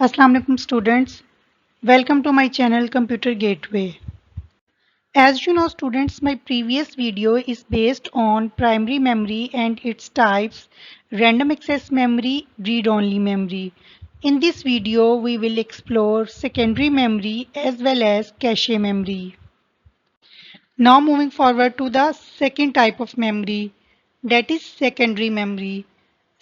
Assalamu alaikum students. Welcome to my channel Computer Gateway. As you know students, my previous video is based on primary memory and its types, random access memory, read-only memory. In this video, we will explore secondary memory as well as cache memory. Now moving forward to the second type of memory, that is secondary memory.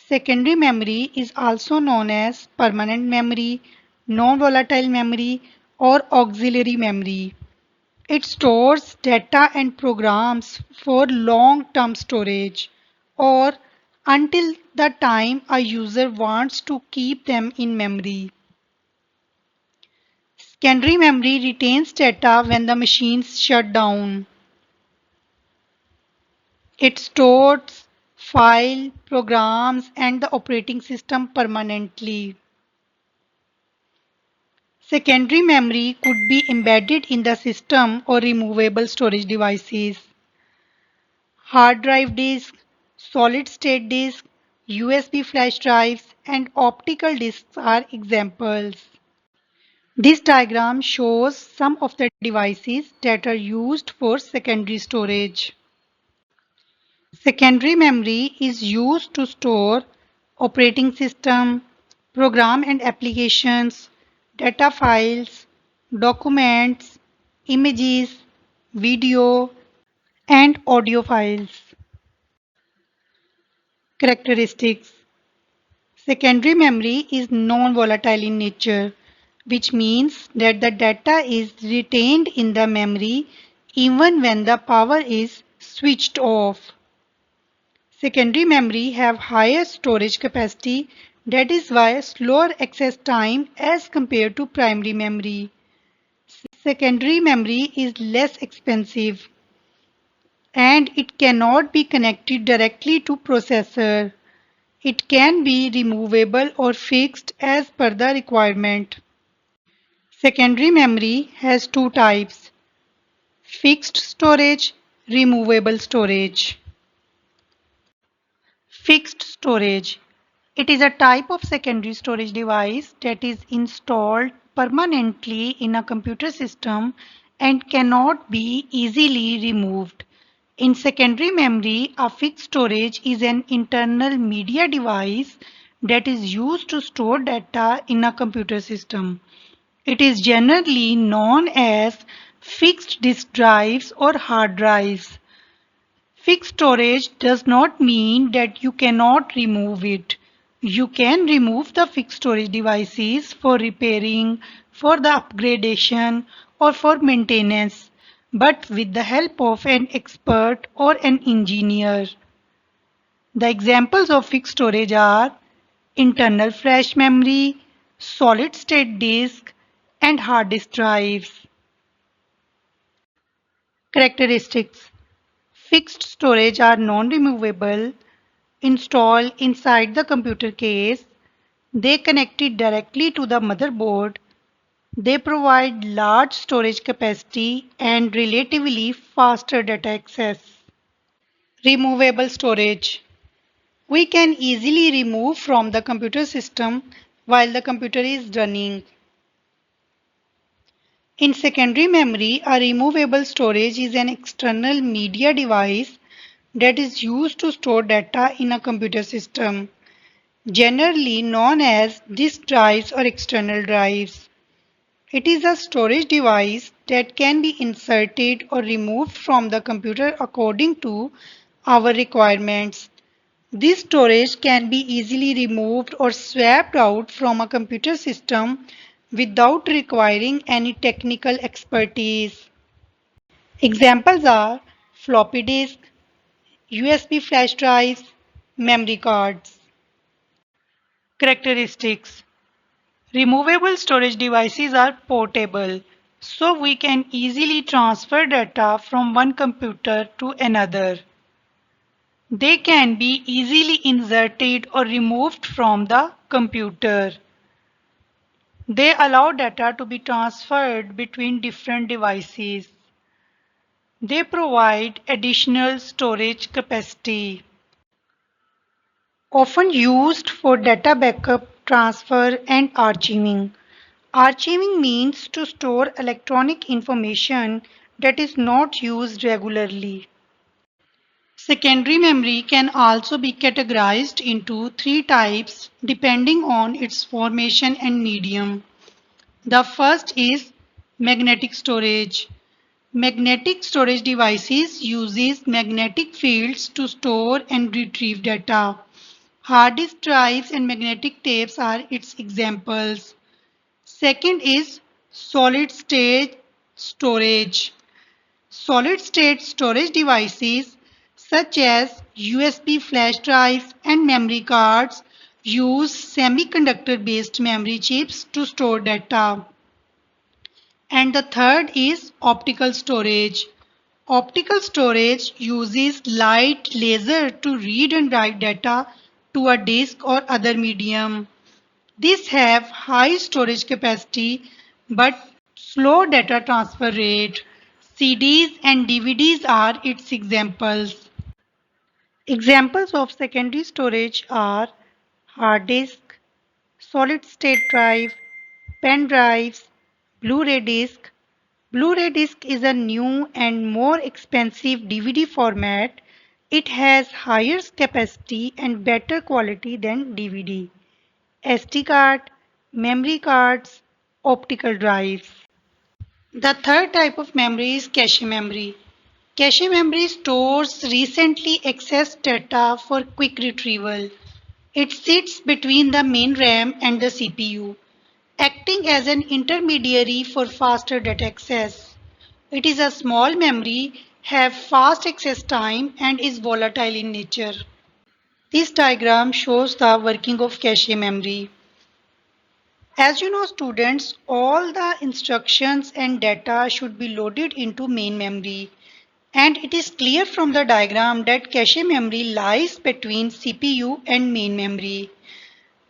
Secondary memory is also known as permanent memory, non-volatile memory, or auxiliary memory. It stores data and programs for long-term storage or until the time a user wants to keep them in memory. Secondary memory retains data when the machines shut down. It stores file, programs, and the operating system permanently. Secondary memory could be embedded in the system or removable storage devices. Hard drive disk, solid state disk, USB flash drives, and optical disks are examples. This diagram shows some of the devices that are used for secondary storage. Secondary memory is used to store operating system, program and applications, data files, documents, images, video, and audio files. Characteristics. Secondary memory is non-volatile in nature, which means that the data is retained in the memory even when the power is switched off. Secondary memory have higher storage capacity, that is why slower access time as compared to primary memory. Secondary memory is less expensive and it cannot be connected directly to processor. It can be removable or fixed as per the requirement. Secondary memory has two types: fixed storage, removable storage. Fixed storage. It is a type of secondary storage device that is installed permanently in a computer system and cannot be easily removed. In secondary memory, a fixed storage is an internal media device that is used to store data in a computer system. It is generally known as fixed disk drives or hard drives. Fixed storage does not mean that you cannot remove it. You can remove the fixed storage devices for repairing, for the upgradation, or for maintenance, but with the help of an expert or an engineer. The examples of fixed storage are internal flash memory, solid state disk, and hard disk drives. Characteristics. Fixed storage are non-removable, installed inside the computer case. They connect it directly to the motherboard. They provide large storage capacity and relatively faster data access. Removable storage. We can easily remove from the computer system while the computer is running. In secondary memory, a removable storage is an external media device that is used to store data in a computer system, generally known as disk drives or external drives. It is a storage device that can be inserted or removed from the computer according to our requirements. This storage can be easily removed or swapped out from a computer system without requiring any technical expertise. Examples are floppy disk, USB flash drives, memory cards. Characteristics. Removable storage devices are portable, so we can easily transfer data from one computer to another. They can be easily inserted or removed from the computer. They allow data to be transferred between different devices. They provide additional storage capacity. Often used for data backup transfer, and archiving. Archiving means to store electronic information that is not used regularly. Secondary memory can also be categorized into three types depending on its formation and medium. The first is magnetic storage. Magnetic storage devices uses magnetic fields to store and retrieve data. Hard disk drives and magnetic tapes are its examples. Second is solid state storage. Solid state storage devices such as USB flash drives and memory cards use semiconductor based memory chips to store data. And the third is optical storage. Optical storage uses light laser to read and write data to a disk or other medium. These have high storage capacity but slow data transfer rate. CDs and DVDs are its examples. Examples of secondary storage are hard disk, solid state drive, pen drives, Blu-ray disc. Blu-ray disc is a new and more expensive DVD format. It has higher capacity and better quality than DVD. SD card, memory cards, optical drives. The third type of memory is cache memory. Cache memory stores recently accessed data for quick retrieval. It sits between the main RAM and the CPU, acting as an intermediary for faster data access. It is a small memory, have fast access time and is volatile in nature. This diagram shows the working of cache memory. As you know students, all the instructions and data should be loaded into main memory. And it is clear from the diagram that cache memory lies between CPU and main memory.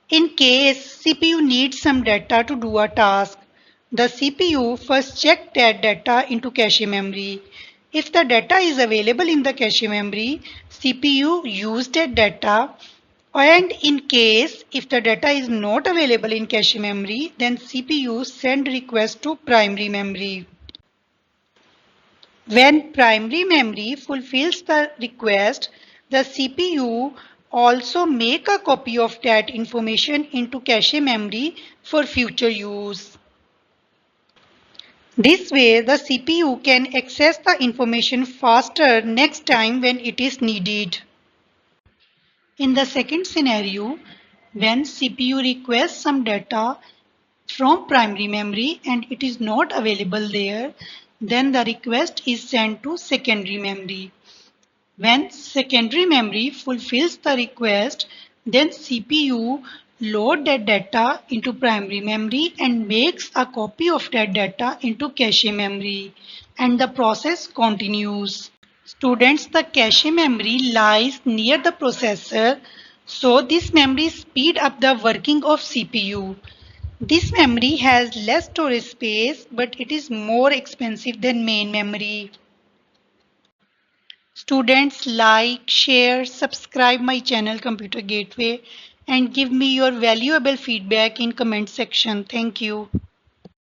In case CPU needs some data to do a task, the CPU first checks that data into cache memory. If the data is available in the cache memory, CPU uses that data, and in case if the data is not available in cache memory, then CPU send request to primary memory. When primary memory fulfills the request, the CPU also make a copy of that information into cache memory for future use. This way, the CPU can access the information faster next time when it is needed. In the second scenario, when CPU requests some data from primary memory and it is not available there, then the request is sent to secondary memory. When secondary memory fulfills the request, then CPU load that data into primary memory and makes a copy of that data into cache memory, and the process continues. Students, the cache memory lies near the processor, so this memory speed up the working of CPU. This memory has less storage space, but it is more expensive than main memory. Students, like, share, subscribe my channel Computer Gateway and give me your valuable feedback in comment section. Thank you.